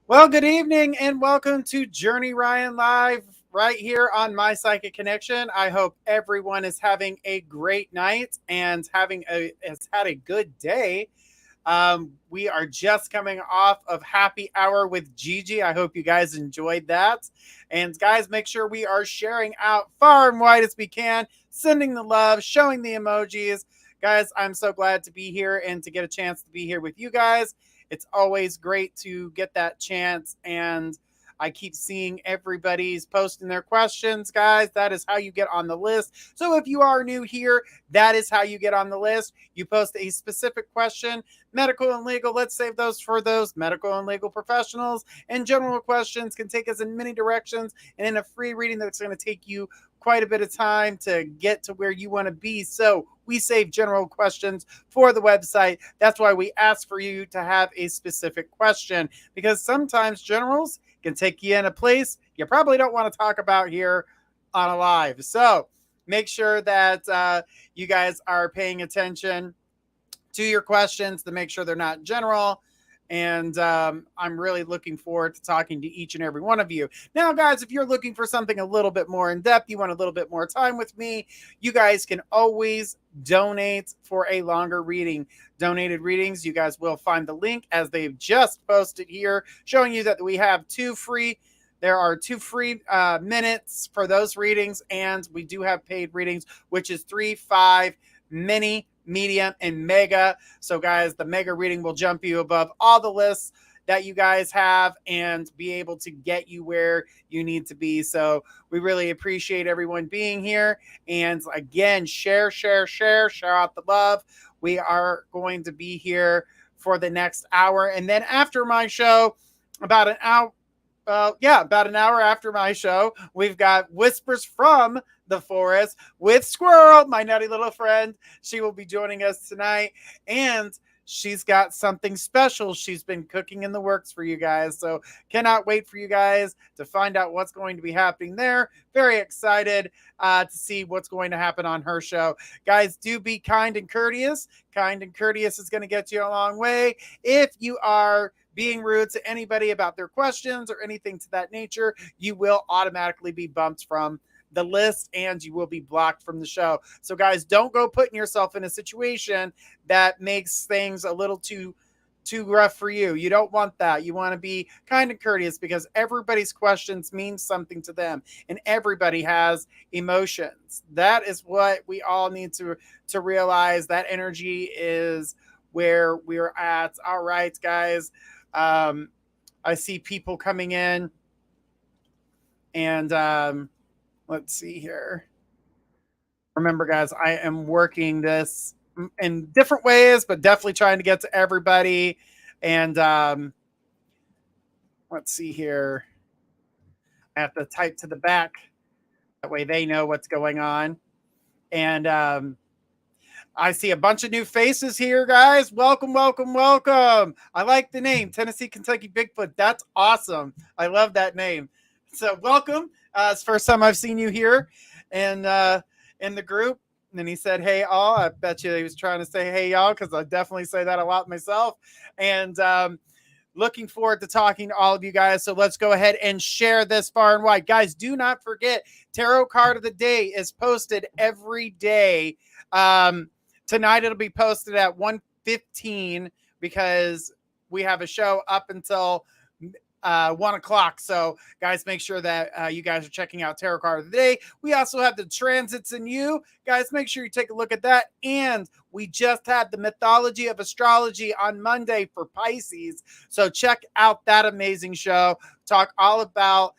Well, good evening and welcome to Journey Ryan Live right here on My Psychic Connection. I hope everyone is having a great night and has had a good day. We are just coming off of Happy Hour with Gigi. I hope you guys enjoyed that. And guys, make sure we are sharing out far and wide as we can, sending the love, showing the emojis. Guys, I'm so glad to be here and to get a chance to be here with you guys. It's always great to get that chance, and I keep seeing everybody's posting their questions, guys. That is how you get on the list. So if you are new here, that is how you get on the list. You post a specific question, medical and legal. Let's save those for those medical and legal professionals. And general questions can take us in many directions. And in a free reading, that's going to take you quite a bit of time to get to where you want to be. So we save general questions for the website. That's why we ask for you to have a specific question, because sometimes generals can take you in a place you probably don't want to talk about here on a live. So make sure that you guys are paying attention to your questions to make sure they're not general. And I'm really looking forward to talking to each and every one of you. Now, guys, if you're looking for something a little bit more in depth, you want a little bit more time with me, you guys can always donate for a longer reading. Donated readings, you guys will find the link as they've just posted here, showing you that we have there are two free minutes for those readings, and we do have paid readings, which is 3, 5, mini, medium, and mega. So guys, the mega reading will jump you above all the lists that you guys have and be able to get you where you need to be. So we really appreciate everyone being here. And again, share out the love. We are going to be here for the next hour. And then after my show, about an hour after my show, we've got Whispers from the Forest with Squirrel, my nutty little friend. She will be joining us tonight, and she's got something special she's been cooking in the works for you guys. So cannot wait for you guys to find out what's going to be happening there. Very excited to see what's going to happen on her show. Guys, do be kind and courteous. Kind and courteous is going to get you a long way. If you are being rude to anybody about their questions or anything to that nature, you will automatically be bumped from the list and you will be blocked from the show. So guys, don't go putting yourself in a situation that makes things a little too rough for you. You don't want that. You want to be kind and courteous, because everybody's questions mean something to them, and everybody has emotions. That is what we all need to realize. That energy is where we're at. All right, guys. I see people coming in, and let's see here. Remember, guys, I am working this in different ways, but definitely trying to get to everybody. And let's see here. I have to type to the back. That way they know what's going on. And I see a bunch of new faces here, guys. Welcome. I like the name, Tennessee, Kentucky Bigfoot. That's awesome. I love that name. So welcome. It's the first time I've seen you here and in the group. And then he said, hey, all. I bet you he was trying to say, hey, y'all, because I definitely say that a lot myself. And looking forward to talking to all of you guys. So let's go ahead and share this far and wide. Guys, do not forget, Tarot Card of the Day is posted every day. Tonight it'll be posted at 1:15 because we have a show up until 1 o'clock. So guys, make sure that you guys are checking out Tarot Card of the Day. We also have the transits in you. Guys, make sure you take a look at that. And we just had the mythology of astrology on Monday for Pisces. So check out that amazing show. Talk all about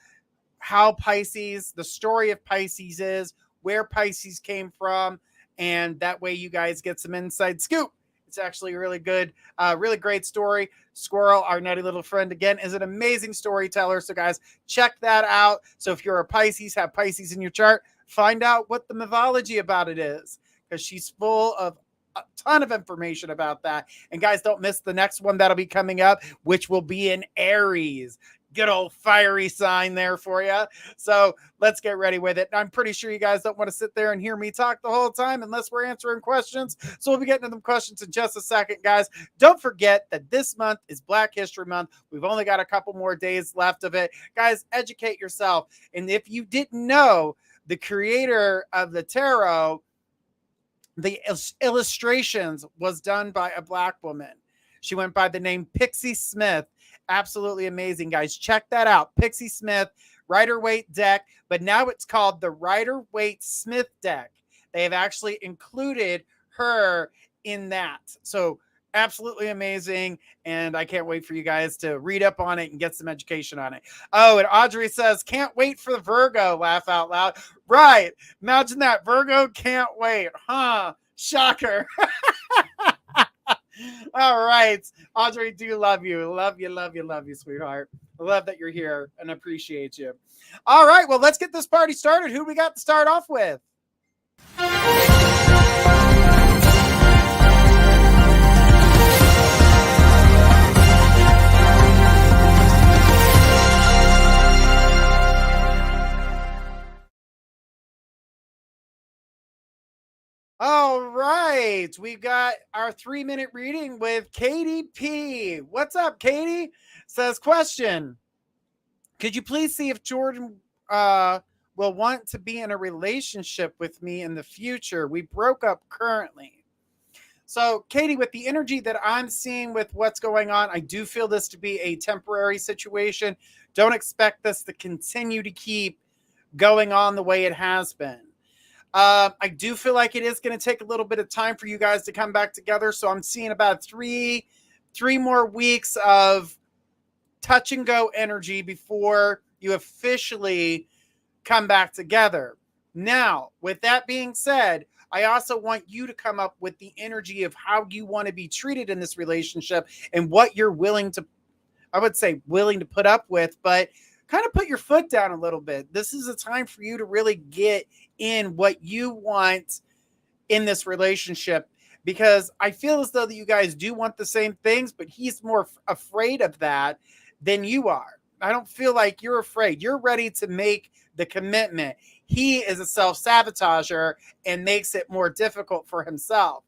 how Pisces, the story of Pisces is, where Pisces came from, and that way you guys get some inside scoop. It's actually a really good, really great story. Squirrel, our nutty little friend, again, is an amazing storyteller. So, guys, check that out. So, if you're a Pisces, have Pisces in your chart, find out what the mythology about it is, because she's full of a ton of information about that. And, guys, don't miss the next one that'll be coming up, which will be in Aries. Good old fiery sign there for you. So let's get ready with it. I'm pretty sure you guys don't want to sit there and hear me talk the whole time unless we're answering questions. So we'll be getting to them questions in just a second, guys. Don't forget that this month is Black History Month. We've only got a couple more days left of it. Guys, educate yourself. And if you didn't know, the creator of the tarot, the illustrations was done by a Black woman. She went by the name Pixie Smith. Absolutely amazing, guys. Check that out. Pixie Smith, Rider-Waite deck, but now it's called the Rider-Waite Smith deck. They have actually included her in that. So absolutely amazing, and I can't wait for you guys to read up on it and get some education on it. Oh, and Audrey says, can't wait for the Virgo. Laugh out loud. Right. Imagine that. Virgo can't wait. Huh? Shocker. All right. Audrey, do love you. Love you, love you, love you, sweetheart. I love that you're here and appreciate you. All right. Well, let's get this party started. Who do we got to start off with? All right. We've got our 3-minute reading with Katie P. What's up, Katie? Says, question. Could you please see if Jordan will want to be in a relationship with me in the future? We broke up currently. So, Katie, with the energy that I'm seeing with what's going on, I do feel this to be a temporary situation. Don't expect this to continue to keep going on the way it has been. I do feel like it is going to take a little bit of time for you guys to come back together. So I'm seeing about three more weeks of touch and go energy before you officially come back together. Now, with that being said, I also want you to come up with the energy of how you want to be treated in this relationship and what you're willing to, I would say willing to put up with, but kind of put your foot down a little bit. This is a time for you to really get in what you want in this relationship, because I feel as though that you guys do want the same things, but he's more afraid of that than you are. I don't feel like you're afraid. You're ready to make the commitment. He is a self-sabotager and makes it more difficult for himself.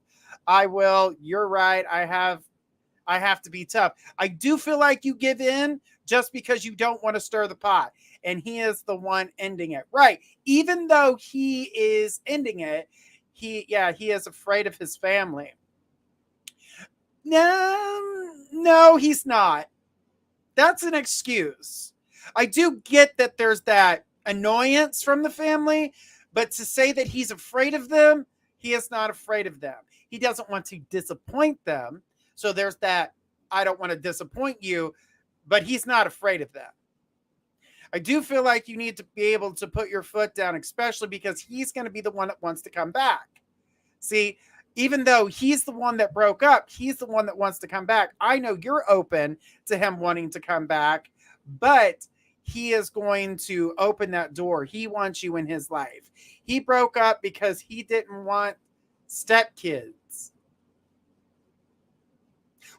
You're right. I have to be tough. I do feel like you give in just because you don't want to stir the pot. And he is the one ending it. Right. Even though he is ending it, he is afraid of his family. No, he's not. That's an excuse. I do get that there's that annoyance from the family, but to say that he's afraid of them, he is not afraid of them. He doesn't want to disappoint them. So there's that, I don't want to disappoint you, but he's not afraid of them. I do feel like you need to be able to put your foot down, especially because he's going to be the one that wants to come back. See, even though he's the one that broke up, he's the one that wants to come back. I know you're open to him wanting to come back, but he is going to open that door. He wants you in his life. He broke up because he didn't want stepkids.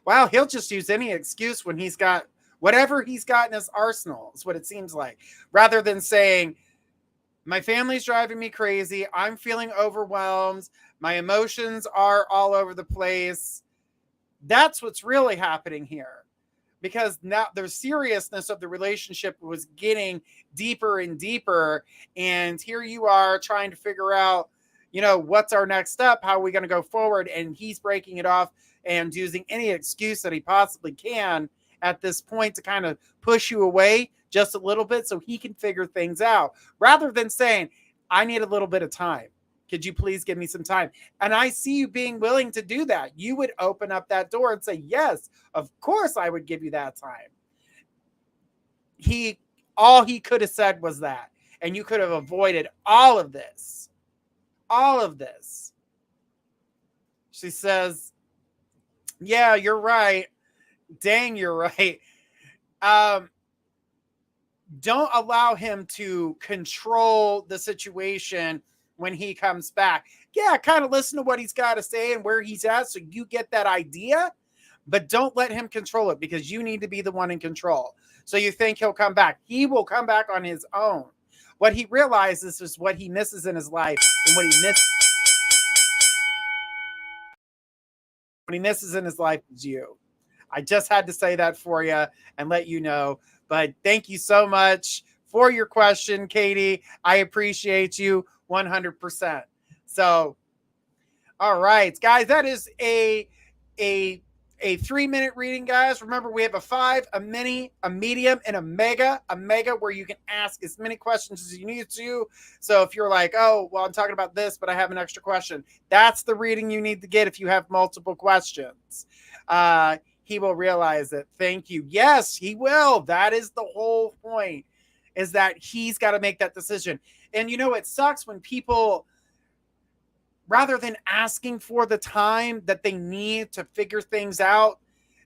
Wow, he'll just use any excuse when he's got whatever he's got in his arsenal, is what it seems like. Rather than saying, my family's driving me crazy. I'm feeling overwhelmed. My emotions are all over the place. That's what's really happening here. Because now the seriousness of the relationship was getting deeper and deeper. And here you are trying to figure out, what's our next step? How are we going to go forward? And he's breaking it off and using any excuse that he possibly can at this point to kind of push you away just a little bit so he can figure things out, rather than saying, I need a little bit of time. Could you please give me some time? And I see you being willing to do that. You would open up that door and say, yes, of course I would give you that time. All he could have said was that, and you could have avoided all of this. All of this. She says, yeah, you're right. Dang, you're right. Um, don't allow him to control the situation when he comes back. Yeah, kind of listen to what he's got to say and where he's at so you get that idea, but don't let him control it because you need to be the one in control. So you think he'll come back. He will come back on his own. What he realizes is what he misses in his life, and what he misses in his life is you. I just had to say that for you and let you know. But thank you so much for your question, Katie. I appreciate you 100%. So, all right, guys, that is a 3-minute reading, guys. Remember, we have a 5, a mini, a medium, and a mega where you can ask as many questions as you need to. So if you're like, oh, well, I'm talking about this, but I have an extra question, that's the reading you need to get if you have multiple questions. He will realize it. Thank you. Yes, he will. That is the whole point, is that he's got to make that decision. And, it sucks when people, rather than asking for the time that they need to figure things out,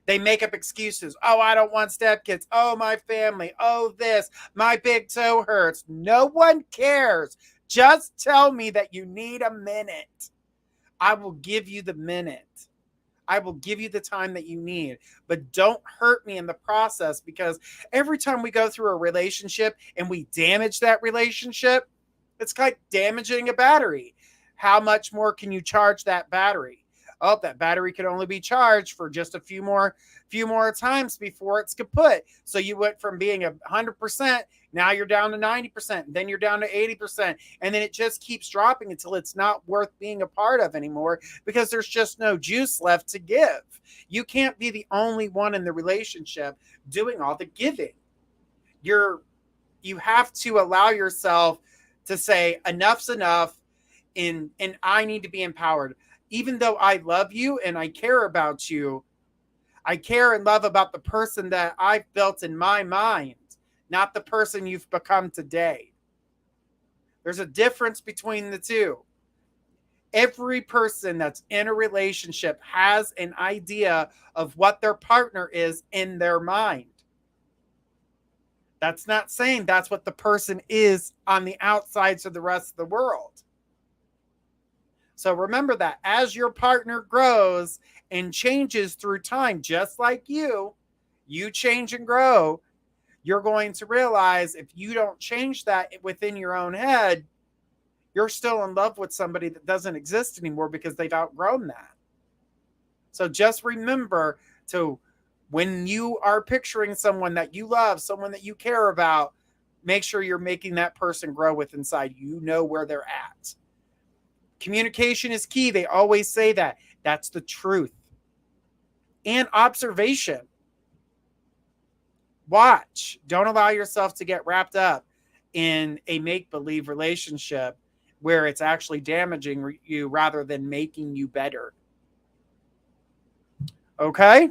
they make up excuses. Oh, I don't want stepkids. Oh, my family. Oh, this. My big toe hurts. No one cares. Just tell me that you need a minute. I will give you the minute. I will give you the time that you need, but don't hurt me in the process, because every time we go through a relationship and we damage that relationship, it's like damaging a battery. How much more can you charge that battery? Oh, that battery can only be charged for just a few more times before it's kaput. So you went from being 100%, now you're down to 90%, then you're down to 80%, and then it just keeps dropping until it's not worth being a part of anymore, because there's just no juice left to give. You can't be the only one in the relationship doing all the giving. You have to allow yourself to say enough's enough, and I need to be empowered. Even though I love you and I care about you, I care and love about the person that I've built in my mind, not the person you've become today. There's a difference between the two. Every person that's in a relationship has an idea of what their partner is in their mind. That's not saying that's what the person is on the outside to the rest of the world. So remember that as your partner grows and changes through time, just like you change and grow, you're going to realize if you don't change that within your own head, you're still in love with somebody that doesn't exist anymore because they've outgrown that. So just remember to, when you are picturing someone that you love, someone that you care about, make sure you're making that person grow with inside. You know where they're at. Communication is key. They always say that. That's the truth. And observation. Watch. Don't allow yourself to get wrapped up in a make-believe relationship where it's actually damaging you rather than making you better. Okay?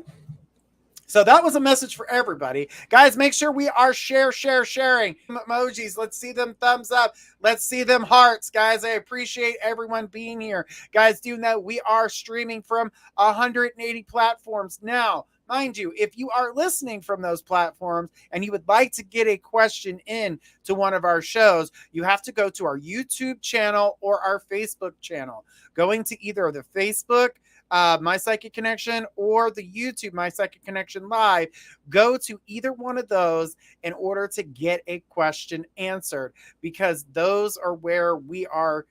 So that was a message for everybody. Guys, make sure we are sharing. Emojis. Let's see them thumbs up. Let's see them hearts. Guys, I appreciate everyone being here. Guys, do know we are streaming from 180 platforms now. Mind you, if you are listening from those platforms and you would like to get a question in to one of our shows, you have to go to our YouTube channel or our Facebook channel. Going to either the Facebook, My Psychic Connection, or the YouTube My Psychic Connection Live, go to either one of those in order to get a question answered, because those are where we are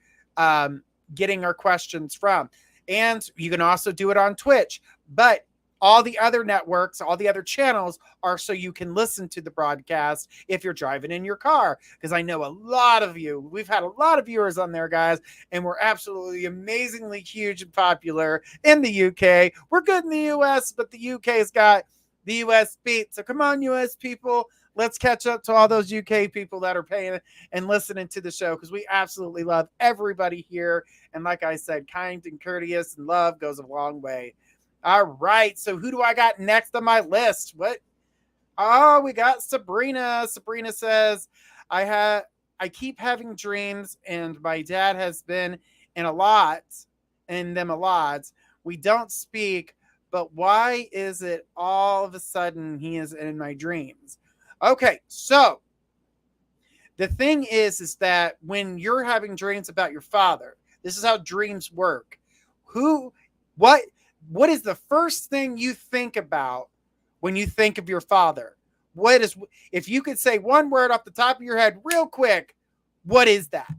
getting our questions from. And you can also do it on Twitch, but all the other networks, all the other channels are so you can listen to the broadcast if you're driving in your car. Because I know a lot of you, we've had a lot of viewers on there, guys, and we're absolutely amazingly huge and popular in the UK. We're good in the US, but the UK's got the US beat. So come on, US people, let's catch up to all those UK people that are paying and listening to the show, because we absolutely love everybody here. And like I said, kind and courteous and love goes a long way. All right, so who do I got next on my list? What? Oh, we got Sabrina. Sabrina says, I keep having dreams, and my dad has been in them a lot. We don't speak, but why is it all of a sudden he is in my dreams? Okay, so the thing is that when you're having dreams about your father, this is how dreams work. Who, what, what is the first thing you think about when you think of your father? What is, if you could say one word off the top of your head real quick, what is that?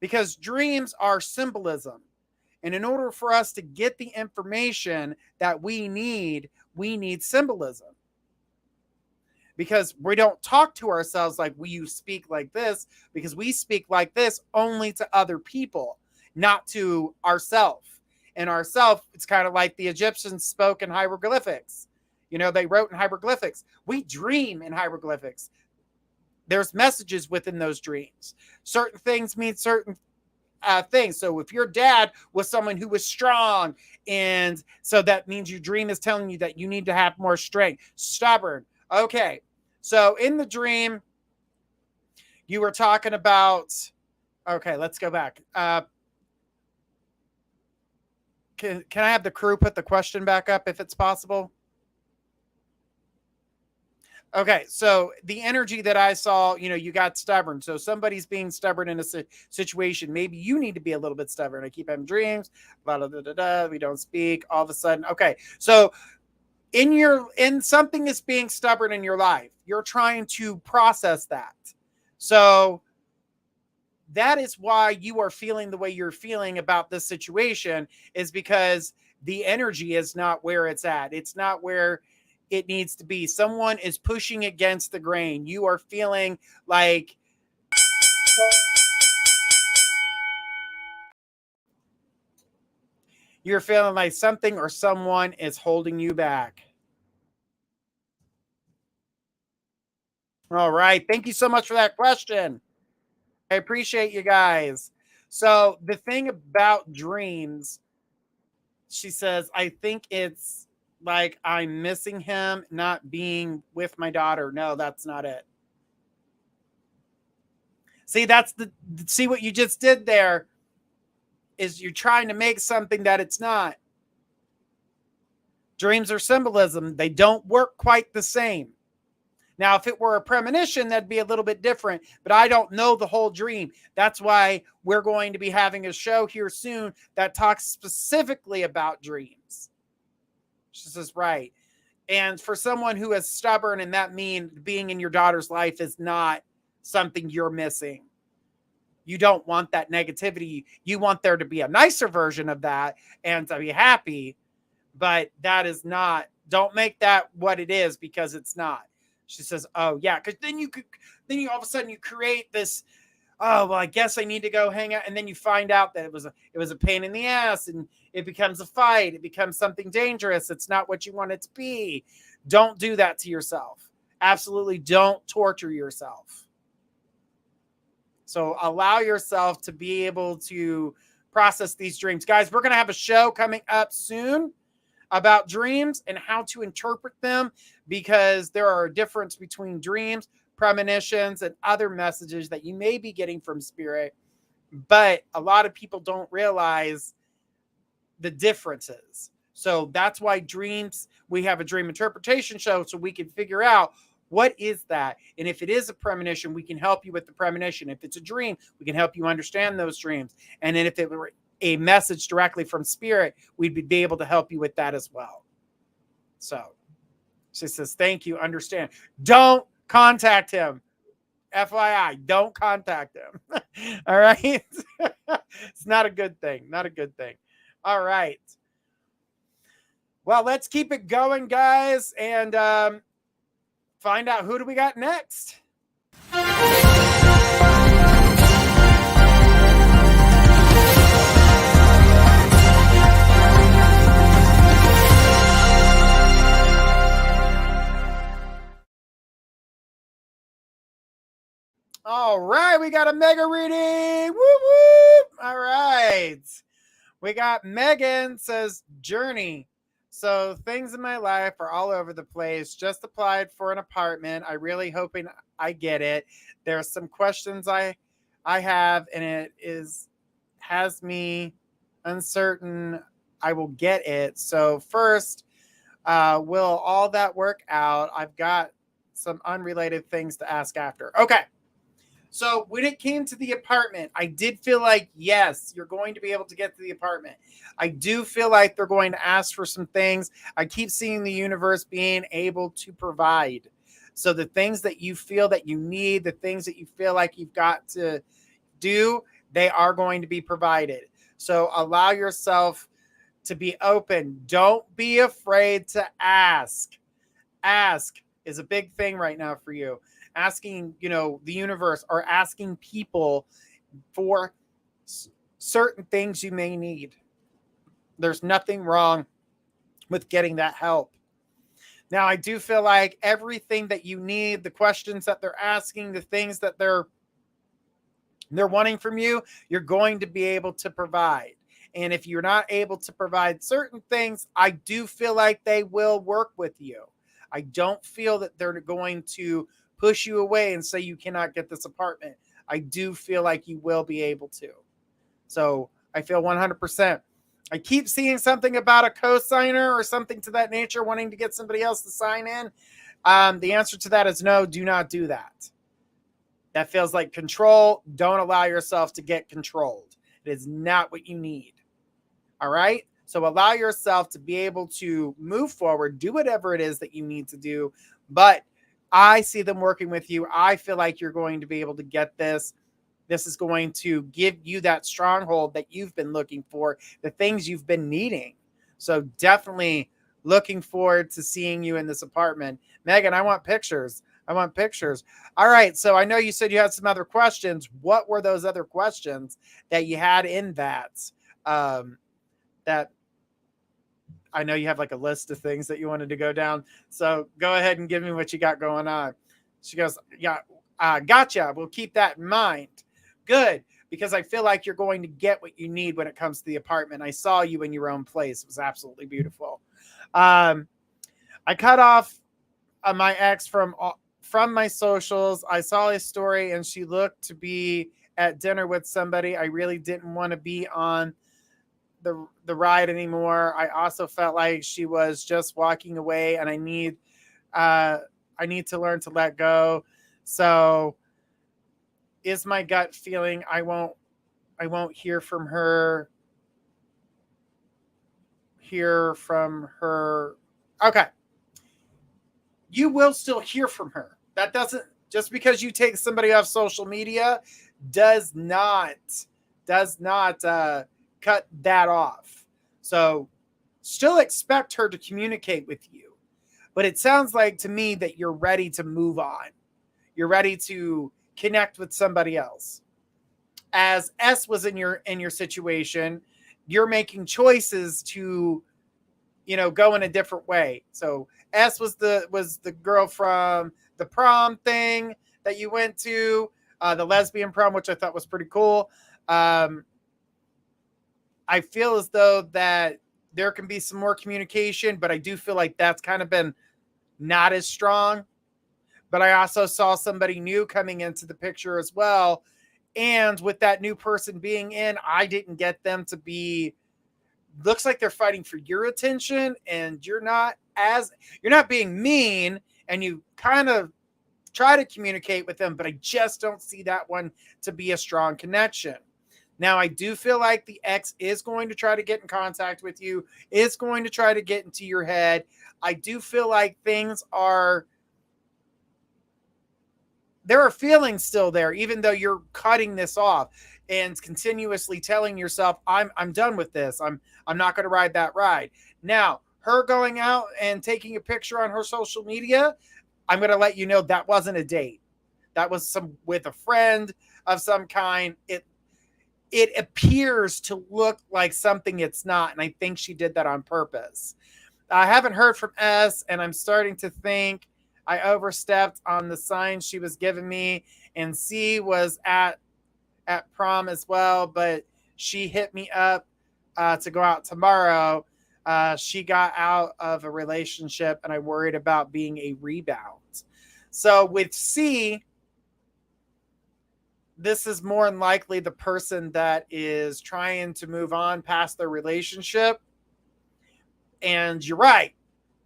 Because dreams are symbolism. And in order for us to get the information that we need symbolism. Because we don't talk to ourselves like we speak like this, because we speak like this only to other people, not to ourselves. And ourself, it's kind of like the Egyptians spoke in hieroglyphics. You know, they wrote in hieroglyphics. We dream in hieroglyphics. There's messages within those dreams. Certain things mean certain things. So if your dad was someone who was strong, and so that means your dream is telling you that you need to have more strength, stubborn. Okay. So in the dream, you were talking about, okay, let's go back. Can I have the crew put the question back up if it's possible? Okay, so the energy that I saw, you got stubborn. So somebody's being stubborn in a situation. Maybe you need to be a little bit stubborn. I keep having dreams, blah, blah, blah, blah, blah. We don't speak all of a sudden. Okay, so in something is being stubborn in your life, you're trying to process that. So that is why you are feeling the way you're feeling about this situation, is because the energy is not where it's at. It's not where it needs to be. Someone is pushing against the grain. You are feeling like something or someone is holding you back. All right. Thank you so much for that question. I appreciate you guys. So the thing about dreams, she says, I think it's like I'm missing him, not being with my daughter. No, that's not it. See what you just did there is you're trying to make something that it's not. Dreams are symbolism. They don't work quite the same. Now, if it were a premonition, that'd be a little bit different, but I don't know the whole dream. That's why we're going to be having a show here soon that talks specifically about dreams. She says, right. And for someone who is stubborn, and that means being in your daughter's life is not something you're missing. You don't want that negativity. You want there to be a nicer version of that and to be happy, but that is not, don't make that what it is, because it's not. She says, oh yeah. Cause then you all of a sudden you create this, oh, well, I guess I need to go hang out. And then you find out that it was a pain in the ass, and it becomes a fight. It becomes something dangerous. It's not what you want it to be. Don't do that to yourself. Absolutely don't torture yourself. So allow yourself to be able to process these dreams. Guys, we're going to have a show coming up soon about dreams and how to interpret them, because there are a difference between dreams, premonitions, and other messages that you may be getting from spirit. But a lot of people don't realize the differences. So that's why dreams, we have a dream interpretation show, so we can figure out what is that. And if it is a premonition, we can help you with the premonition. If it's a dream, we can help you understand those dreams. And then if it were a message directly from spirit, we'd be able to help you with that as well. So she says, thank you. Understand. Don't contact him. FYI, don't contact him. All right. It's not a good thing. Not a good thing. All right. Well, let's keep it going, guys, and find out who do we got next. All right, we got a mega reading. Woo woo! All right, we got Megan says Journey. So things in my life are all over the place. Just applied for an apartment. I really hoping I get it. There's some questions I have, and it has me uncertain I will get it. So first, will all that work out? I've got some unrelated things to ask after. Okay. So when it came to the apartment, I did feel like, yes, you're going to be able to get to the apartment. I do feel like they're going to ask for some things. I keep seeing the universe being able to provide. So the things that you feel that you need, the things that you feel like you've got to do, they are going to be provided. So allow yourself to be open. Don't be afraid to ask. Ask is a big thing right now for you. Asking, the universe, or asking people for certain things you may need. There's nothing wrong with getting that help. Now, I do feel like everything that you need, the questions that they're asking, the things that they're wanting from you, you're going to be able to provide. And if you're not able to provide certain things, I do feel like they will work with you. I don't feel that they're going to push you away and say you cannot get this apartment. I do feel like you will be able to. So I feel 100%. I keep seeing something about a co-signer or something to that nature, wanting to get somebody else to sign in. The answer to that is no, do not do that. That feels like control. Don't allow yourself to get controlled. It is not what you need. All right? So allow yourself to be able to move forward, do whatever it is that you need to do. But I see them working with you. I feel like you're going to be able to get this. This is going to give you that stronghold that you've been looking for, the things you've been needing. So definitely looking forward to seeing you in this apartment. Megan, I want pictures. I want pictures. All right. So I know you said you had some other questions. What were those other questions that you had in that? That I know you have like a list of things that you wanted to go down. So go ahead and give me what you got going on. She goes, yeah, gotcha. We'll keep that in mind. Good. Because I feel like you're going to get what you need when it comes to the apartment. I saw you in your own place. It was absolutely beautiful. I cut off my ex from my socials. I saw his story and she looked to be at dinner with somebody. I really didn't want to be on the ride anymore. I also felt like she was just walking away, and I need to learn to let go. So is my gut feeling I won't hear from her. Okay. You will still hear from her. That doesn't, just because you take somebody off social media does not cut that off. So still expect her to communicate with you. But it sounds like to me that you're ready to move on. You're ready to connect with somebody else. As S was in your situation, you're making choices to, go in a different way. So S was the girl from the prom thing that you went to, the lesbian prom, which I thought was pretty cool. I feel as though that there can be some more communication, but I do feel like that's kind of been not as strong. But I also saw somebody new coming into the picture as well. And with that new person being in, I didn't get them to be, looks like they're fighting for your attention, and you're not being mean, and you kind of try to communicate with them, but I just don't see that one to be a strong connection. Now, I do feel like the ex is going to try to get in contact with you, is going to try to get into your head. I do feel like there are feelings still there, even though you're cutting this off and continuously telling yourself, I'm done with this. I'm not going to ride that ride. Now, her going out and taking a picture on her social media, I'm going to let you know that wasn't a date. That was with a friend of some kind. It appears to look like something it's not, and I think she did that on purpose. I haven't heard from S, and I'm starting to think I overstepped on the signs she was giving me, and C was at prom as well, but she hit me up to go out tomorrow. She got out of a relationship, and I worried about being a rebound. So with C, this is more than likely the person that is trying to move on past their relationship. And you're right.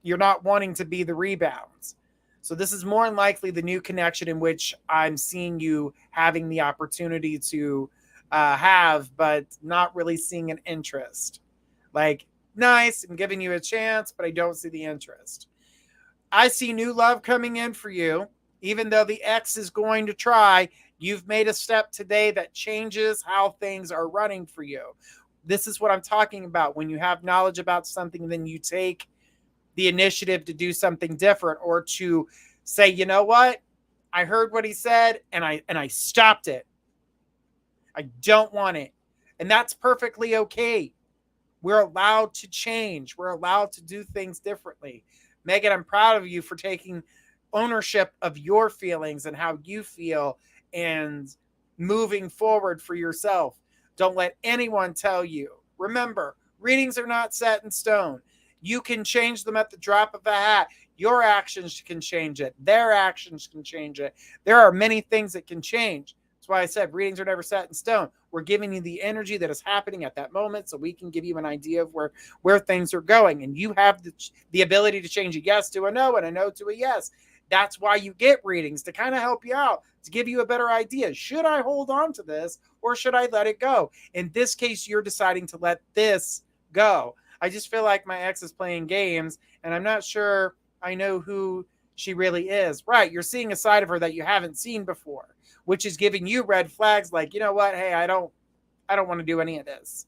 You're not wanting to be the rebounds. So this is more than likely the new connection in which I'm seeing you having the opportunity to have, but not really seeing an interest. Like, nice, I'm giving you a chance, but I don't see the interest. I see new love coming in for you, even though the ex is going to try. You've made a step today that changes how things are running for you. This is what I'm talking about. When you have knowledge about something, then you take the initiative to do something different, or to say, you know what? I heard what he said and I stopped it. I don't want it. And that's perfectly okay. We're allowed to change. We're allowed to do things differently. Megan, I'm proud of you for taking ownership of your feelings and how you feel and moving forward for yourself. Don't let anyone tell you. Remember, readings are not set in stone. You can change them at the drop of a hat. Your actions can change it. Their actions can change it. There are many things that can change. That's why I said readings are never set in stone. We're giving you the energy that is happening at that moment so we can give you an idea of where things are going. And you have the ability to change a yes to a no and a no to a yes. That's why you get readings, to kind of help you out, to give you a better idea. Should I hold on to this or should I let it go? In this case, you're deciding to let this go. I just feel like my ex is playing games and I'm not sure I know who she really is. Right, you're seeing a side of her that you haven't seen before, which is giving you red flags like, you know what? Hey, I don't want to do any of this.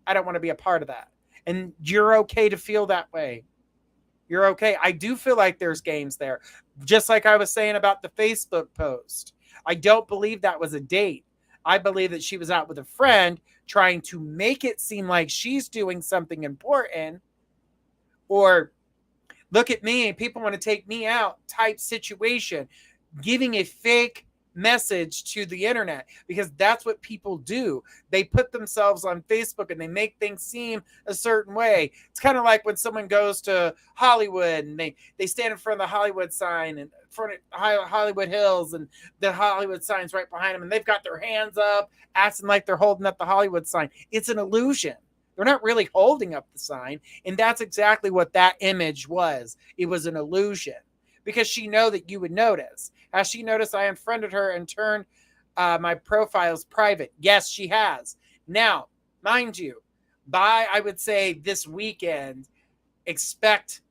I don't want to be a part of that. And you're okay to feel that way. You're okay. I do feel like there's games there. Just like I was saying about the Facebook post. I don't believe that was a date. I believe that she was out with a friend trying to make it seem like she's doing something important, or look at me, people want to take me out type situation, giving a fake message to the internet, because that's what people do. They put themselves on Facebook and they make things seem a certain way. It's kind of like when someone goes to Hollywood and they stand in front of the Hollywood sign and in front of Hollywood Hills, and the Hollywood sign's right behind them, and they've got their hands up acting like they're holding up the Hollywood sign. It's an illusion. They're not really holding up the sign. And that's exactly what that image was. It was an illusion, because she know that you would notice. Has she noticed I unfriended her and turned my profiles private? Yes, she has. Now, mind you, by, I would say, this weekend, expect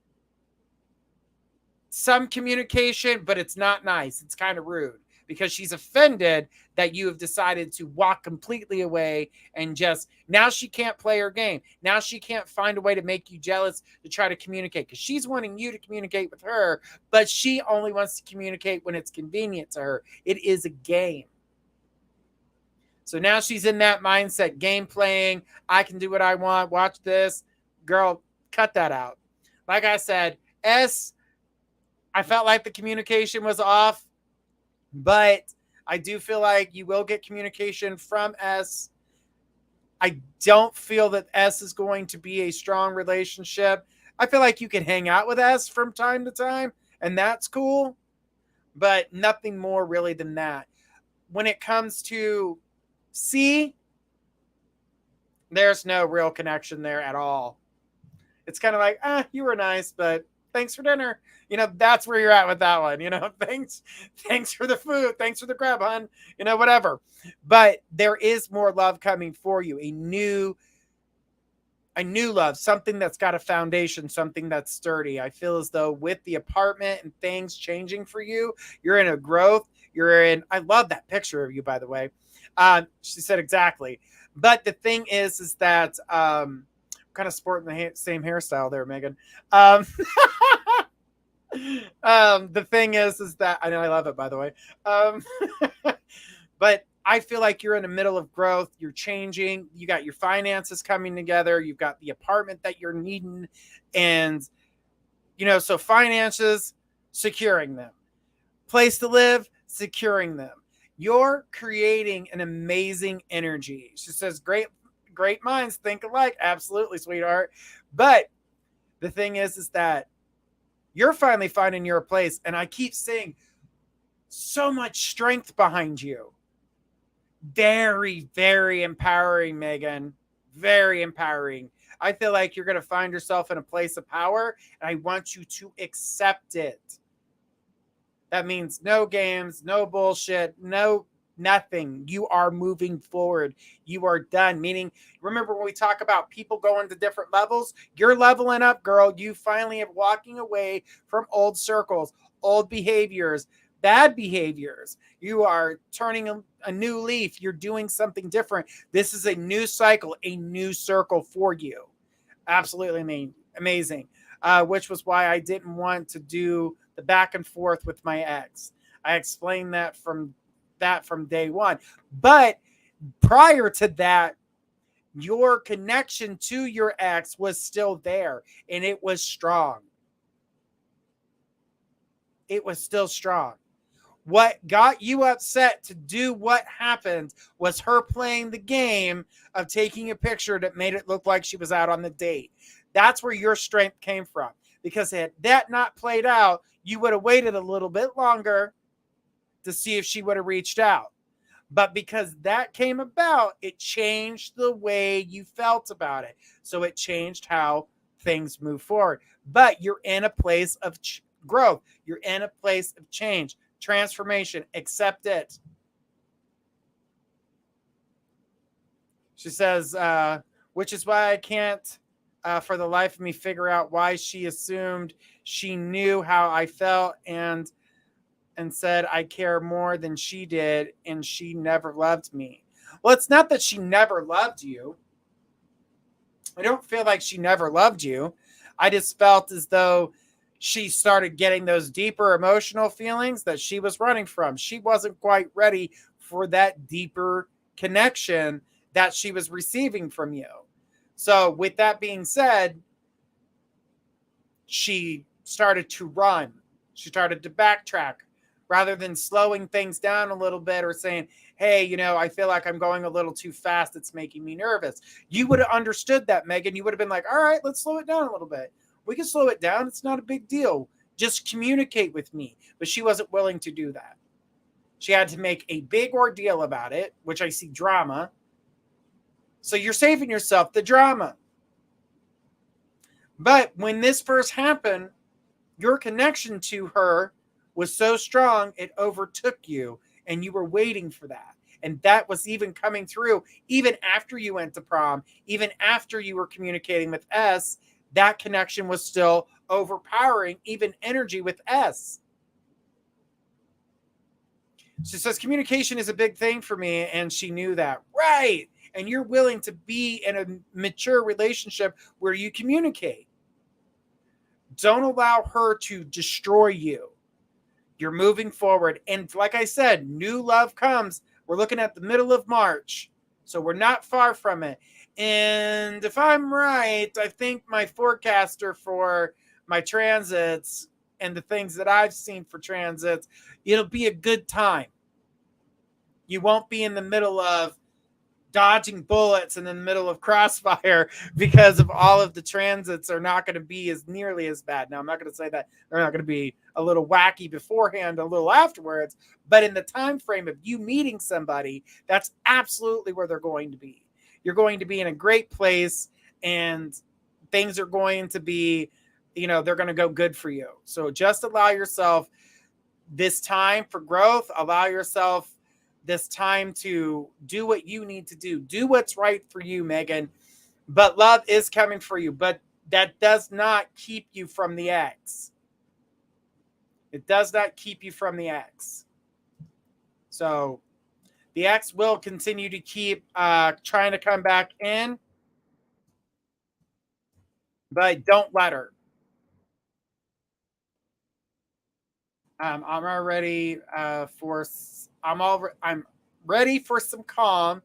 some communication, but it's not nice. It's kind of rude, because she's offended that you have decided to walk completely away and just, now she can't play her game. Now she can't find a way to make you jealous to try to communicate, because she's wanting you to communicate with her, but she only wants to communicate when it's convenient to her. It is a game. So now she's in that mindset, game playing. I can do what I want. Watch this. Girl, cut that out. Like I said, I felt like the communication was off, but I do feel like you will get communication from S. I don't feel that S is going to be a strong relationship. I feel like you can hang out with S from time to time, and that's cool, but nothing more really than that. When it comes to C, there's no real connection there at all. It's kind of like, you were nice, but thanks for dinner. That's where you're at with that one. Thanks for the food. Thanks for the grab, hon. Whatever. But there is more love coming for you. A new love, something that's got a foundation, something that's sturdy. I feel as though with the apartment and things changing for you, you're in a growth. I love that picture of you, by the way. She said exactly. But the thing is that, kind of sporting the same hairstyle there, Megan. The thing is that I know, I love it, by the way. But I feel like you're in the middle of growth. You're changing. You got your finances coming together. You've got the apartment that you're needing. And, so finances, securing them. Place to live, securing them. You're creating an amazing energy. She says, great minds think alike. Absolutely, sweetheart. But the thing is that you're finally finding your place. And I keep seeing so much strength behind you. Very, very empowering, Megan. Very empowering. I feel like you're going to find yourself in a place of power, and I want you to accept it. That means no games, no bullshit, no nothing. You are moving forward. You are done. Meaning, remember when we talk about people going to different levels, you're leveling up, girl. You finally are walking away from old circles, old behaviors, bad behaviors. You are turning a new leaf. You're doing something different. This is a new cycle, a new circle for you. Absolutely amazing. Which was why I didn't want to do the back and forth with my ex. I explained that from day one. But prior to that, your connection to your ex was still there, and it was strong. It was still strong. What got you upset to do what happened was her playing the game of taking a picture that made it look like she was out on the date. That's where your strength came from. Because had that not played out, you would have waited a little bit longer to see if she would have reached out. But because that came about, it changed the way you felt about it. So it changed how things move forward. But you're in a place of growth. You're in a place of change, transformation. Accept it. She says, which is why I can't, for the life of me, figure out why she assumed she knew how I felt and said I care more than she did, and she never loved me. Well, it's not that she never loved you. I don't feel like she never loved you. I just felt as though she started getting those deeper emotional feelings that she was running from. She wasn't quite ready for that deeper connection that she was receiving from you. So with that being said, she started to run. She started to backtrack rather than slowing things down a little bit or saying, hey, I feel like I'm going a little too fast. It's making me nervous. You would have understood that, Megan. You would have been like, all right, let's slow it down a little bit. We can slow it down. It's not a big deal. Just communicate with me. But she wasn't willing to do that. She had to make a big ordeal about it, which I see drama. So you're saving yourself the drama. But when this first happened, your connection to her was so strong, it overtook you, and you were waiting for that. And that was even coming through, even after you went to prom, even after you were communicating with S, that connection was still overpowering even energy with S. She says, communication is a big thing for me, and she knew that. Right. And you're willing to be in a mature relationship where you communicate. Don't allow her to destroy you. You're moving forward. And like I said, new love comes. We're looking at the middle of March. So we're not far from it. And if I'm right, I think my forecaster for my transits and the things that I've seen for transits, it'll be a good time. You won't be in the middle of dodging bullets and in the middle of crossfire because of all of the transits are not going to be as nearly as bad. Now, I'm not going to say that they're not going to be a little wacky beforehand, a little afterwards, but in the time frame of you meeting somebody, that's absolutely where they're going to be. You're going to be in a great place, and things are going to be, they're going to go good for you. So just allow yourself this time for growth. Allow yourself this time to do what you need to do. Do what's right for you, Megan. But love is coming for you. But that does not keep you from the ex. It does not keep you from the ex. So the ex will continue to keep trying to come back in. But don't let her. I'm already I'm ready for some calm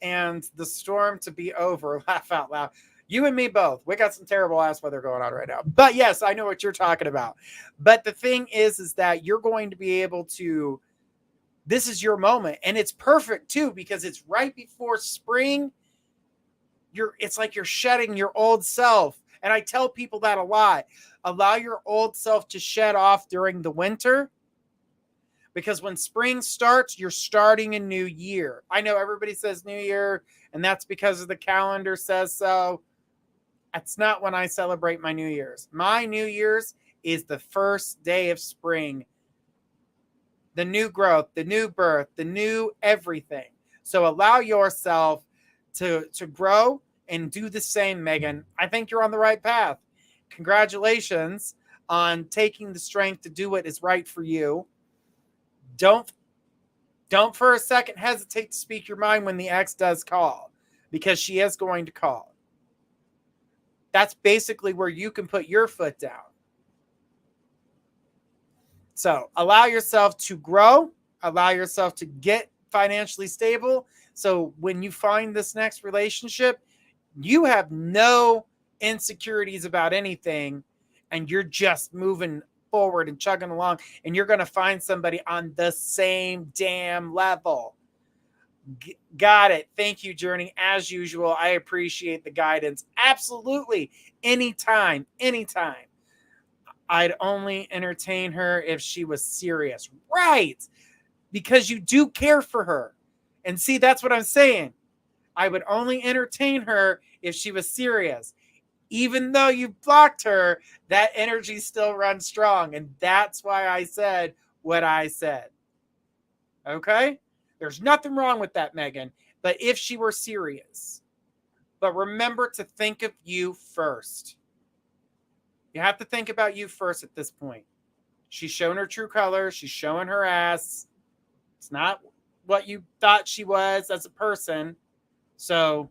and the storm to be over. Laugh out loud. You and me both. We got some terrible ass weather going on right now. But yes, I know what you're talking about. But the thing is that you're going to be able to, this is your moment. And it's perfect too, because it's right before spring. It's like you're shedding your old self. And I tell people that a lot. Allow your old self to shed off during the winter. Because when spring starts, you're starting a new year. I know everybody says new year, and that's because of the calendar says so. That's not when I celebrate my New Year's. My New Year's is the first day of spring. The new growth, the new birth, the new everything. So allow yourself to grow and do the same, Megan. I think you're on the right path. Congratulations on taking the strength to do what is right for you. Don't for a second hesitate to speak your mind when the ex does call, because she is going to call. That's basically where you can put your foot down. So allow yourself to grow, allow yourself to get financially stable. So when you find this next relationship, you have no insecurities about anything, and you're just moving forward and chugging along, and you're going to find somebody on the same damn level. Got it. Thank you, Journey. As usual, I appreciate the guidance. Absolutely. Anytime. I'd only entertain her if she was serious. Right. Because you do care for her. And see, that's what I'm saying. I would only entertain her if she was serious. Even though you blocked her, that energy still runs strong. And that's why I said what I said. Okay? There's nothing wrong with that, Megan. But if she were serious. But remember to think of you first. You have to think about you first at this point. She's shown her true colors. She's showing her ass. It's not what you thought she was as a person. So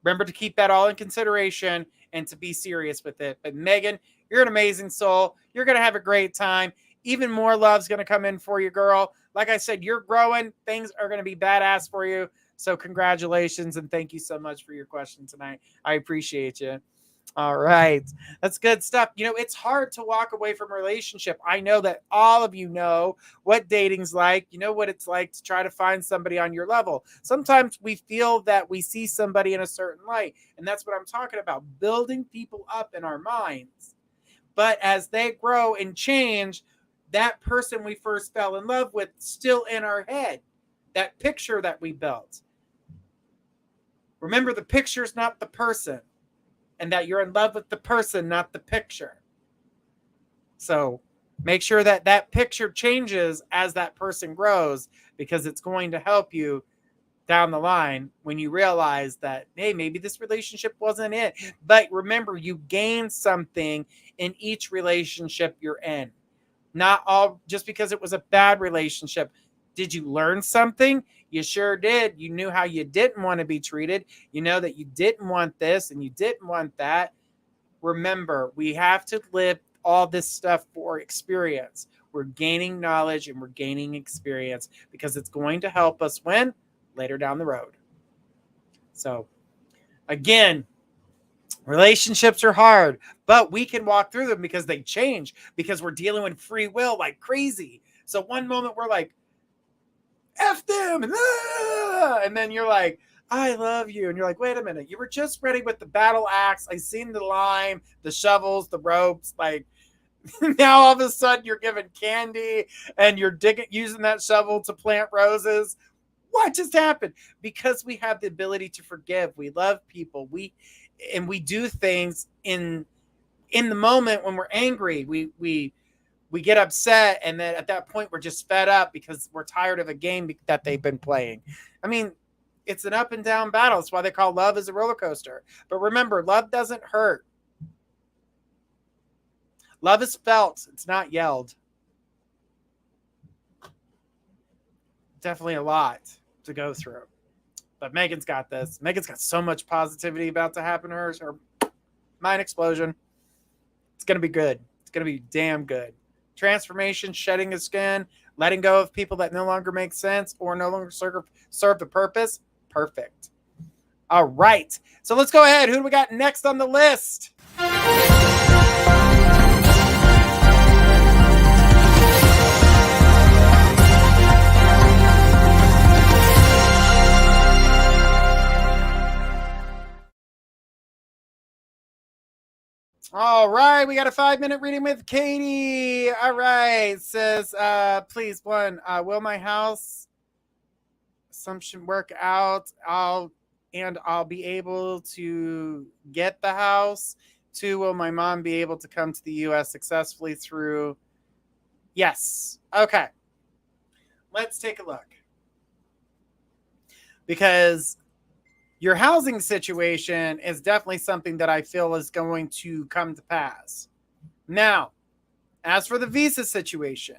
remember to keep that all in consideration and to be serious with it. But Megan, you're an amazing soul. You're going to have a great time. Even more love's going to come in for you, girl. Like I said, you're growing. Things are going to be badass for you. So congratulations, and thank you so much for your question tonight. I appreciate you. All right. That's good stuff. You know, it's hard to walk away from a relationship. I know that all of you know what dating's like. You know what it's like to try to find somebody on your level. Sometimes we feel that we see somebody in a certain light, and that's what I'm talking about, building people up in our minds. But as they grow and change, that person we first fell in love with still in our head, that picture that we built. Remember, the picture's not the person. And that you're in love with the person, not the picture. So make sure that that picture changes as that person grows, because it's going to help you down the line when you realize that, hey, maybe this relationship wasn't it. But remember, you gain something in each relationship you're in. Not all just because it was a bad relationship. Did you learn something? You sure did. You knew how you didn't want to be treated. You know that you didn't want this and you didn't want that. Remember, we have to live all this stuff for experience. We're gaining knowledge and we're gaining experience because it's going to help us when? Later down the road. So, again, relationships are hard, but we can walk through them because they change, because we're dealing with free will like crazy. So one moment we're like, F them, and then you're like, I love you. And you're like, wait a minute, you were just ready with the battle axe. I seen the lime, the shovels, the ropes. Like, now all of a sudden you're giving candy and you're using that shovel to plant roses. What just happened? Because we have the ability to forgive. We love people. We do things in the moment when we're angry. We get upset, and then at that point we're just fed up because we're tired of a game that they've been playing. I mean, it's an up and down battle. That's why they call love is a roller coaster. But remember, love doesn't hurt. Love is felt. It's not yelled. Definitely a lot to go through. But Megan's got this. Megan's got so much positivity about to happen to her. Her mind explosion. It's going to be good. It's going to be damn good. Transformation, shedding of skin, letting go of people that no longer make sense or no longer serve the purpose. Perfect. All right. So let's go ahead. Who do we got next on the list? All right, we got a 5-minute reading with Katie. All right, it says, please, one, will my house assumption work out? I'll and I'll be able to get the house? 2, will my mom be able to come to the US successfully through? Yes. Okay. Let's take a look. Because your housing situation is definitely something that I feel is going to come to pass. Now, as for the visa situation,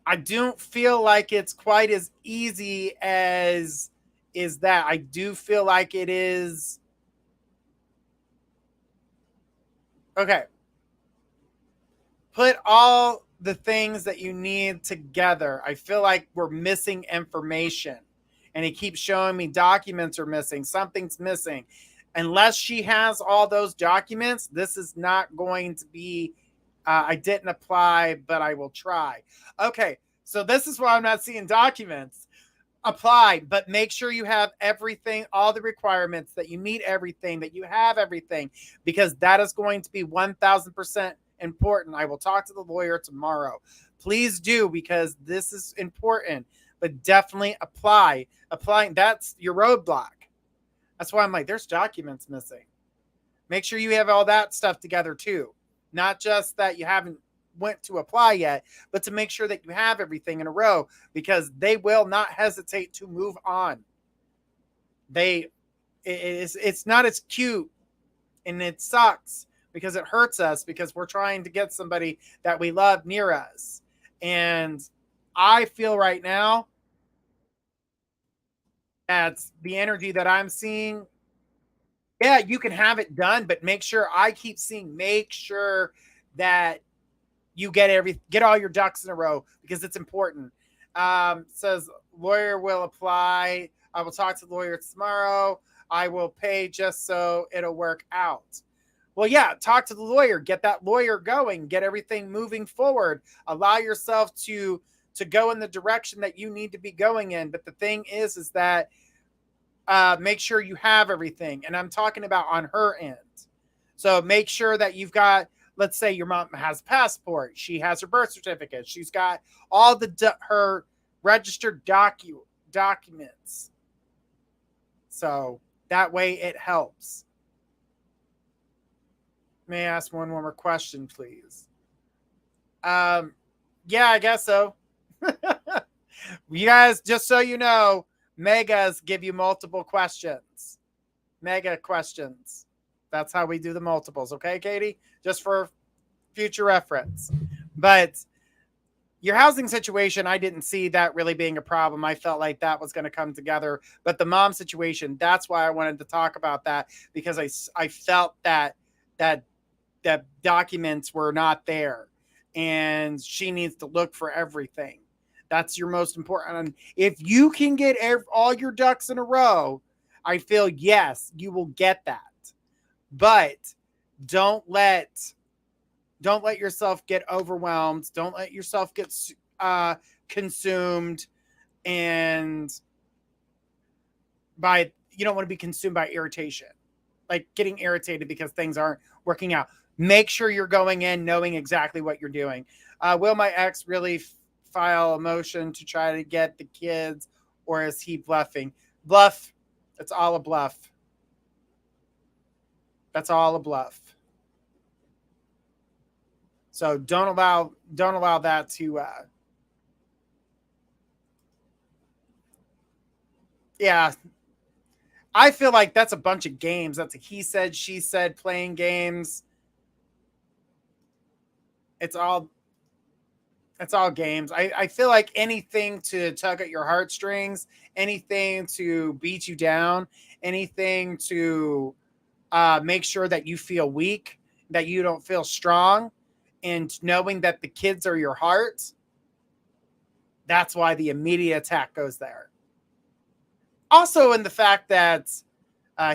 I don't feel like it's quite as easy as is that. I do feel like it is. Okay. Put all the things that you need together. I feel like we're missing information. And he keeps showing me documents are missing. Something's missing. Unless she has all those documents, this is not going to be. I didn't apply, but I will try. Okay. So this is why I'm not seeing documents. Apply, but make sure you have everything, all the requirements, that you meet everything, that you have everything, because that is going to be 1000% important. I will talk to the lawyer tomorrow. Please do, because this is important, but definitely apply. Applying, that's your roadblock. That's why I'm like, there's documents missing. Make sure you have all that stuff together too. Not just that you haven't went to apply yet, but to make sure that you have everything in a row, because they will not hesitate to move on. It's not as cute, and it sucks because it hurts us, because we're trying to get somebody that we love near us. And I feel right now that's the energy that I'm seeing. Yeah, you can have it done, but make sure, I keep seeing, make sure that you get all your ducks in a row, because it's important. Says lawyer will apply. I will talk to the lawyer tomorrow. I will pay just so it'll work out. Well, yeah, talk to the lawyer, get that lawyer going, get everything moving forward. Allow yourself to go in the direction that you need to be going in. But the thing is that make sure you have everything. And I'm talking about on her end. So make sure that you've got, let's say your mom has a passport. She has her birth certificate. She's got all her registered documents. So that way it helps. May I ask one more question, please? Yeah, I guess so. You guys, just so you know, megas give you multiple questions. Mega questions. That's how we do the multiples. Okay, Katie? Just for future reference. But your housing situation, I didn't see that really being a problem. I felt like that was going to come together. But the mom situation, that's why I wanted to talk about that, because I felt that documents were not there, and she needs to look for everything. That's your most important. If you can get all your ducks in a row, I feel, yes, you will get that. But don't let yourself get overwhelmed. Don't let yourself get consumed, and you don't want to be consumed by irritation, like getting irritated because things aren't working out. Make sure you're going in knowing exactly what you're doing. Will my ex really file a motion to try to get the kids, or is he bluffing? Bluff. It's all a bluff. That's all a bluff. So don't allow that to yeah. I feel like that's a bunch of games. That's a he said, she said, playing games. It's all games. I feel like anything to tug at your heartstrings, anything to beat you down, anything to make sure that you feel weak, that you don't feel strong, and knowing that the kids are your heart. That's why the immediate attack goes there. Also, in the fact that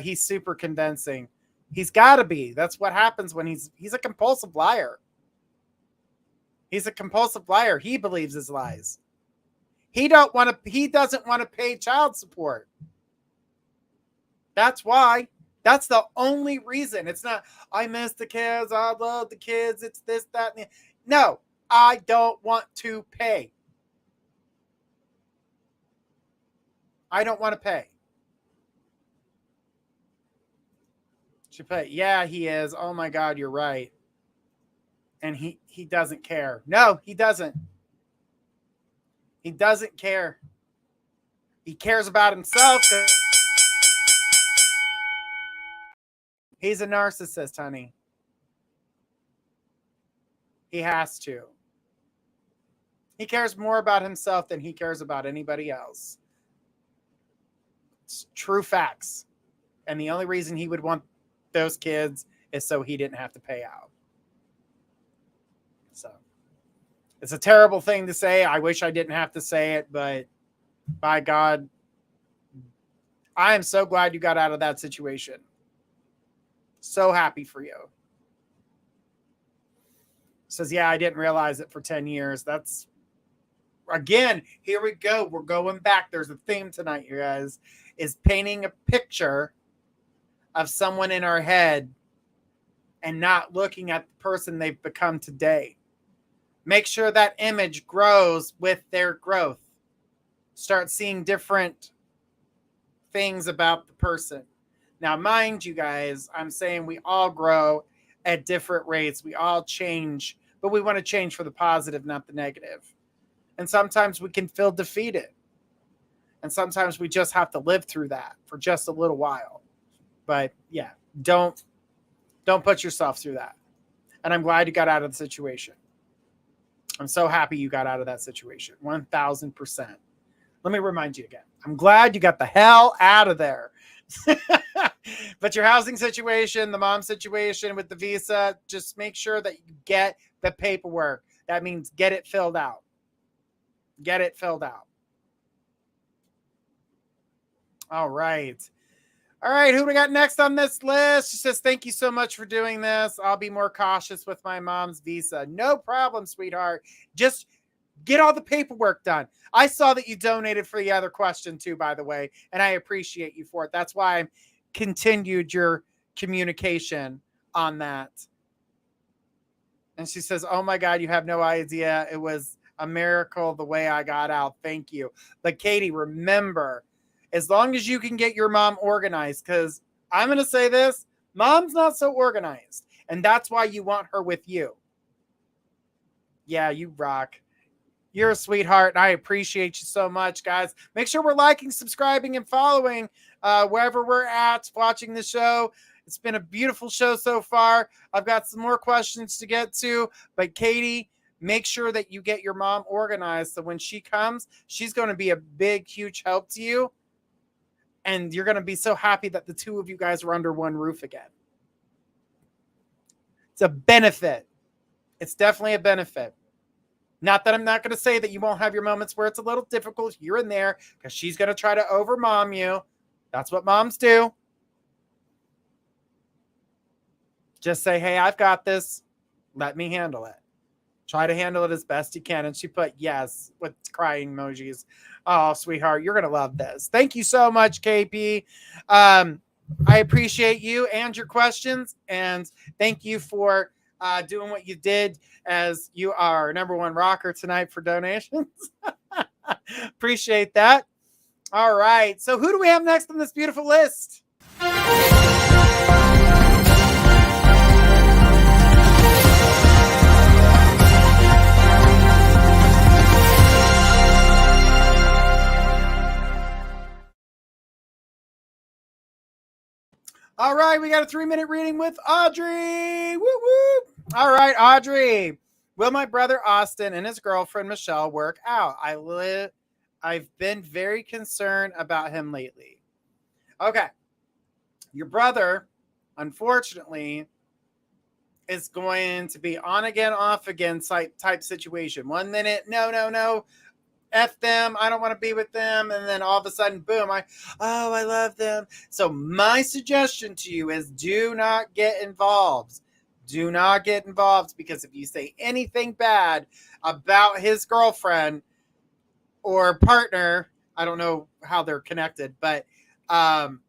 he's super convincing. He's got to be. That's what happens when he's a compulsive liar. He's a compulsive liar. He believes his lies. He doesn't want to pay child support. That's why. That's the only reason. It's not, I miss the kids, I love the kids, it's this, that, and the... No, I don't want to pay. I don't want to pay. She put, yeah, he is. Oh my God, you're right. And he doesn't care. No, he doesn't. He doesn't care. He cares about himself. He's a narcissist, honey. He has to. He cares more about himself than he cares about anybody else. It's true facts. And the only reason he would want those kids is so he didn't have to pay out. So it's a terrible thing to say. I wish I didn't have to say it, but by God, I am so glad you got out of that situation. So happy for you. Says, yeah, I didn't realize it for 10 years. That's, again, here we go. We're going back. There's a theme tonight, you guys, is painting a picture of someone in our head and not looking at the person they've become today. Make sure that image grows with their growth. Start seeing different things about the person. Now, mind you guys, I'm saying we all grow at different rates. We all change, but we want to change for the positive, not the negative. And sometimes we can feel defeated. And sometimes we just have to live through that for just a little while. But yeah, don't put yourself through that. And I'm glad you got out of the situation. I'm so happy you got out of that situation. 1000%. Let me remind you again. I'm glad you got the hell out of there. But your housing situation, the mom situation with the visa, just make sure that you get the paperwork. That means get it filled out. Get it filled out. All right. All right, who do we got next on this list? She says, thank you so much for doing this. I'll be more cautious with my mom's visa. No problem, sweetheart. Just get all the paperwork done. I saw that you donated for the other question too, by the way, and I appreciate you for it. That's why I continued your communication on that. And she says, oh my God, you have no idea. It was a miracle the way I got out. Thank you. But Katie, remember, as long as you can get your mom organized, because I'm going to say this, mom's not so organized. And that's why you want her with you. Yeah, you rock. You're a sweetheart, and I appreciate you so much, guys. Make sure we're liking, subscribing, and following wherever we're at, watching the show. It's been a beautiful show so far. I've got some more questions to get to, but Katie, make sure that you get your mom organized so when she comes, she's going to be a big, huge help to you. And you're going to be so happy that the two of you guys are under one roof again. It's a benefit. It's definitely a benefit. Not that I'm not going to say that you won't have your moments where it's a little difficult here and there, because she's going to try to over-mom you. That's what moms do. Just say, hey, I've got this. Let me handle it. Try to handle it as best you can. And she put yes with crying emojis. Oh, sweetheart, you're going to love this. Thank you so much, KP. I appreciate you and your questions. And thank you for doing what you did, as you are our number one rocker tonight for donations. Appreciate that. All right. So who do we have next on this beautiful list? All right, we got a 3-minute reading with Audrey. Woo woo. All right, Audrey. Will my brother Austin and his girlfriend Michelle work out? I've been very concerned about him lately. Okay. Your brother, unfortunately, is going to be on again, off again type situation. 1 minute, no. F them, I don't want to be with them, and then all of a sudden, boom, I love them. So my suggestion to you is do not get involved. Do not get involved, because if you say anything bad about his girlfriend or partner, I don't know how they're connected, but don't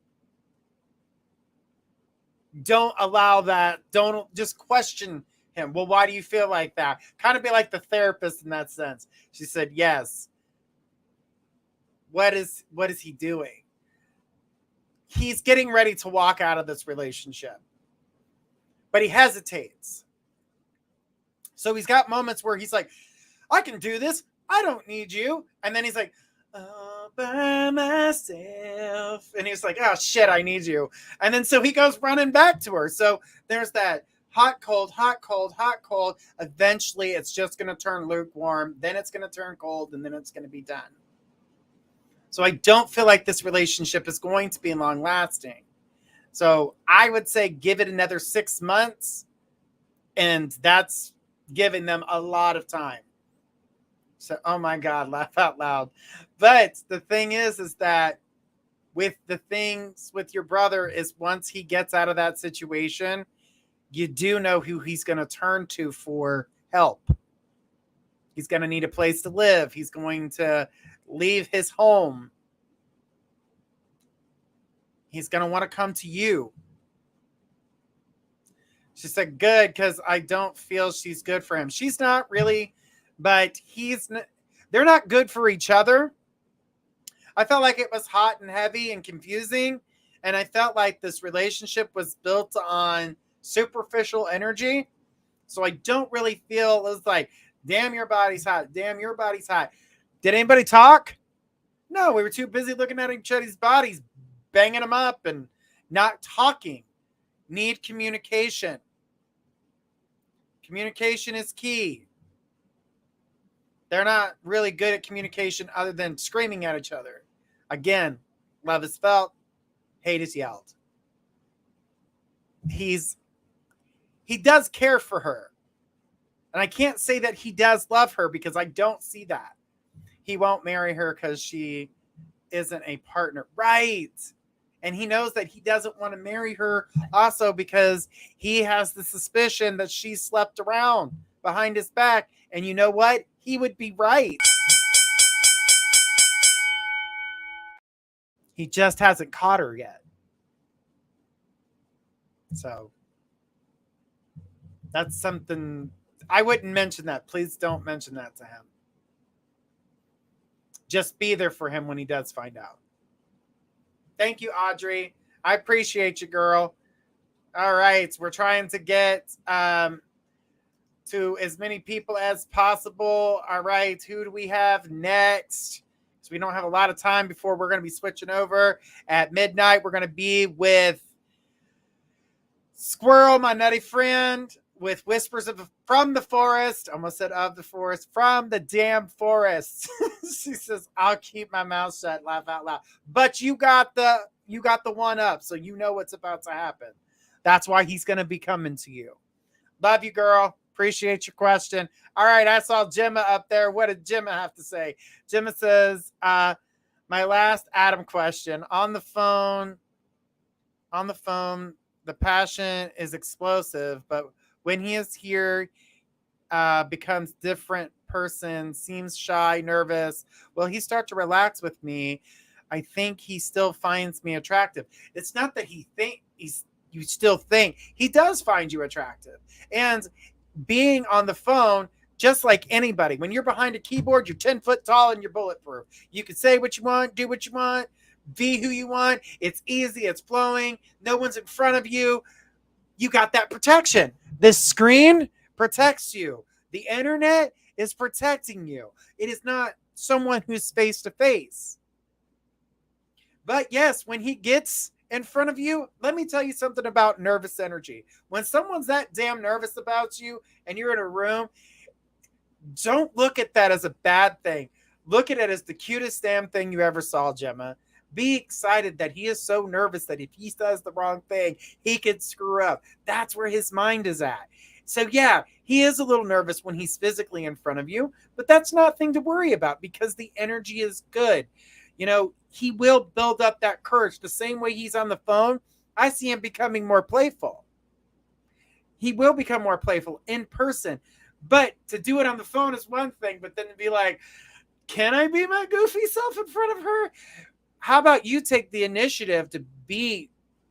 allow that. Don't just question him. Well, why do you feel like that? Kind of be like the therapist in that sense. She said, yes. what is he doing? He's getting ready to walk out of this relationship, but he hesitates. So he's got moments where he's like, I can do this. I don't need you. And then he's like, all by myself. And he's like, oh shit, I need you. And then so he goes running back to her. So there's that hot, cold, hot, cold, hot, cold. Eventually it's just going to turn lukewarm. Then it's going to turn cold, and then it's going to be done. So I don't feel like this relationship is going to be long lasting. So I would say give it another 6 months, and that's giving them a lot of time. So, oh my God, laugh out loud. But the thing is that with the things with your brother is once he gets out of that situation, you do know who he's going to turn to for help. He's going to need a place to live. He's going to leave his home. He's going to want to come to you. She said, good, because I don't feel she's good for him. She's not really, but they're not good for each other. I felt like it was hot and heavy and confusing. And I felt like this relationship was built on superficial energy. So I don't really feel it was like, damn, your body's hot. Damn, your body's hot. Did anybody talk? No, we were too busy looking at each other's bodies, banging them up and not talking. Need communication. Communication is key. They're not really good at communication other than screaming at each other. Again, love is felt, hate is yelled. He does care for her. And I can't say that he does love her because I don't see that. He won't marry her because she isn't a partner. Right. And he knows that he doesn't want to marry her also because he has the suspicion that she slept around behind his back. And you know what? He would be right. He just hasn't caught her yet. So that's something I wouldn't mention that. Please don't mention that to him. Just be there for him when he does find out. Thank you, Audrey. I appreciate you, girl. All right. We're trying to get to as many people as possible. All right. Who do we have next? So we don't have a lot of time before we're going to be switching over. At midnight, we're going to be with Squirrel, my nutty friend, with Whispers from the Forest. Almost said of the forest. From the damn forest. She says, I'll keep my mouth shut, laugh out loud. But you got the one up, so you know what's about to happen. That's why he's going to be coming to you. Love you, girl. Appreciate your question. All right, I saw Gemma up there. What did Gemma have to say? Gemma says, my last Adam question. On the phone, the passion is explosive, but when he is here, becomes different person, seems shy, nervous. Will he start to relax with me? I think he still finds me attractive. It's not that you still think he does find you attractive. And being on the phone, just like anybody, when you're behind a keyboard, you're 10 foot tall and you're bulletproof. You can say what you want, do what you want, be who you want. It's easy. It's flowing. No one's in front of you. You got that protection. This screen protects you. The internet is protecting you. It is not someone who's face to face. But yes, when he gets in front of you, let me tell you something about nervous energy. When someone's that damn nervous about you and you're in a room, don't look at that as a bad thing. Look at it as the cutest damn thing you ever saw, Gemma. Be excited that he is so nervous that if he does the wrong thing, he could screw up. That's where his mind is at. So yeah, he is a little nervous when he's physically in front of you, but that's nothing to worry about because the energy is good. You know, he will build up that courage. The same way he's on the phone, I see him becoming more playful. He will become more playful in person. But to do it on the phone is one thing, but then to be like, can I be my goofy self in front of her? How about you take the initiative to be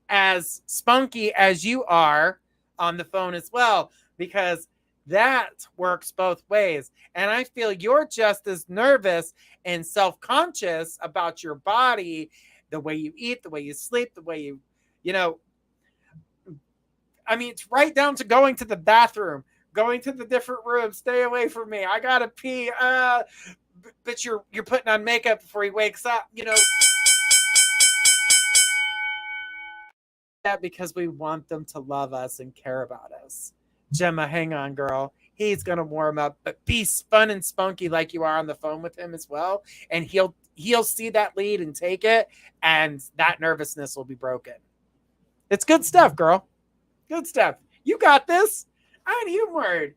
as spunky as you are on the phone as well? Because That works both ways. And I feel you're just as nervous and self-conscious about your body, the way you eat, the way you sleep, the way you know, I mean, it's right down to going to the bathroom, going to the different rooms. Stay away from me. I gotta pee. But you're putting on makeup before he wakes up. That because we want them to love us and care about us. Gemma, hang on, girl. He's gonna warm up, but be fun and spunky like you are on the phone with him as well, and he'll see that lead and take it, and that nervousness will be broken. It's good stuff, girl. Good stuff. You got this. I ain't even worried.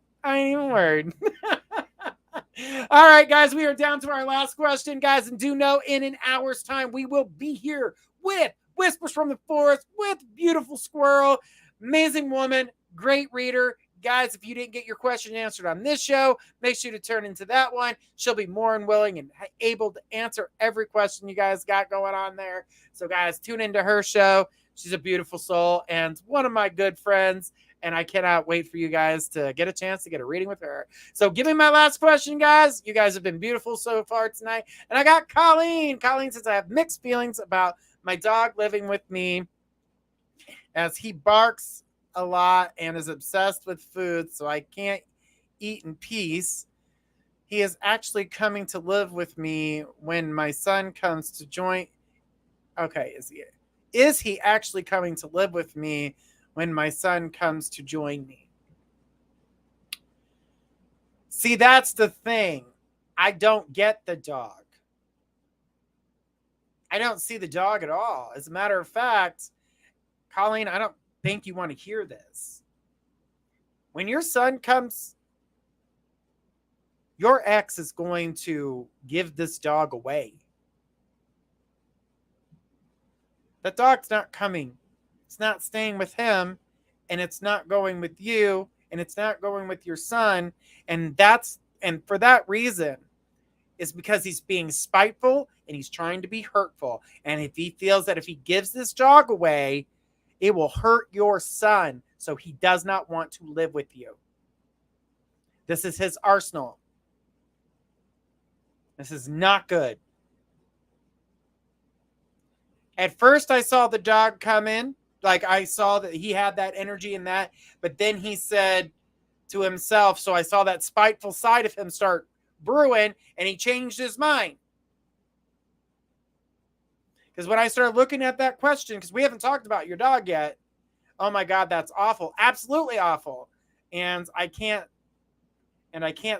All right, guys, we are down to our last question, guys, and do know in an hour's time we will be here with Whispers from the Forest with beautiful squirrel, amazing woman, great reader. Guys, if you didn't get your question answered on this show, make sure to turn into that one. She'll be more than willing and able to answer every question you guys got going on there. So, guys, tune into her show. She's a beautiful soul and one of my good friends, and I cannot wait for you guys to get a chance to get a reading with her. So give me my last question, guys. You guys have been beautiful so far tonight. And I got Colleen. Colleen says, I have mixed feelings about my dog living with me as he barks a lot and is obsessed with food, so I can't eat in peace. He is actually coming to live with me when my son comes to join. Okay, is he actually coming to live with me when my son comes to join me? See, that's the thing. I don't get the dog. I don't see the dog at all. As a matter of fact, Colleen, I don't think you want to hear this. When your son comes, your ex is going to give this dog away. That dog's not coming. It's not staying with him, and it's not going with you, and it's not going with your son. And for that reason, is because he's being spiteful and he's trying to be hurtful. And if he feels that if he gives this dog away, it will hurt your son. So he does not want to live with you. This is his arsenal. This is not good. At first, I saw the dog come in. Like, I saw that he had that energy in that. But then he said to himself, so I saw that spiteful side of him start brewing, and he changed his mind. Because when I started looking at that question, because we haven't talked about your dog yet, oh my God, that's awful. Absolutely awful. And I can't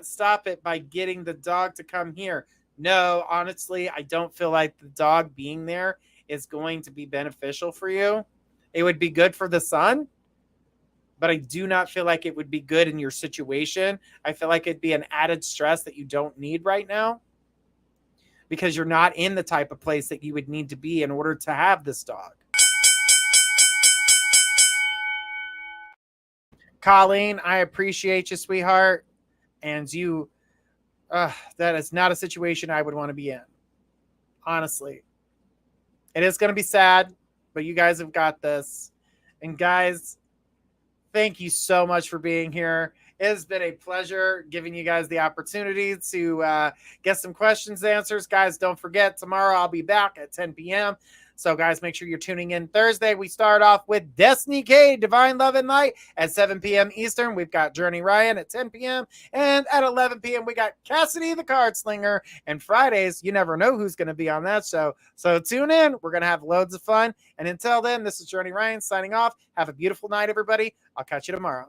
stop it by getting the dog to come here. No, honestly, I don't feel like the dog being there is going to be beneficial for you. It would be good for the son, but I do not feel like it would be good in your situation. I feel like it'd be an added stress that you don't need right now because you're not in the type of place that you would need to be in order to have this dog. Colleen, I appreciate you, sweetheart. And that is not a situation I would want to be in. Honestly. It is going to be sad, but you guys have got this. And guys, thank you so much for being here. It has been a pleasure giving you guys the opportunity to get some questions answers. Guys, don't forget, tomorrow I'll be back at 10 p.m. So, guys, make sure you're tuning in Thursday. We start off with Destiny K, Divine Love and Light at 7 p.m. Eastern. We've got Journey Ryan at 10 p.m. And at 11 p.m., we got Cassidy the Card Slinger. And Fridays, you never know who's going to be on that show. So tune in. We're going to have loads of fun. And until then, this is Journey Ryan signing off. Have a beautiful night, everybody. I'll catch you tomorrow.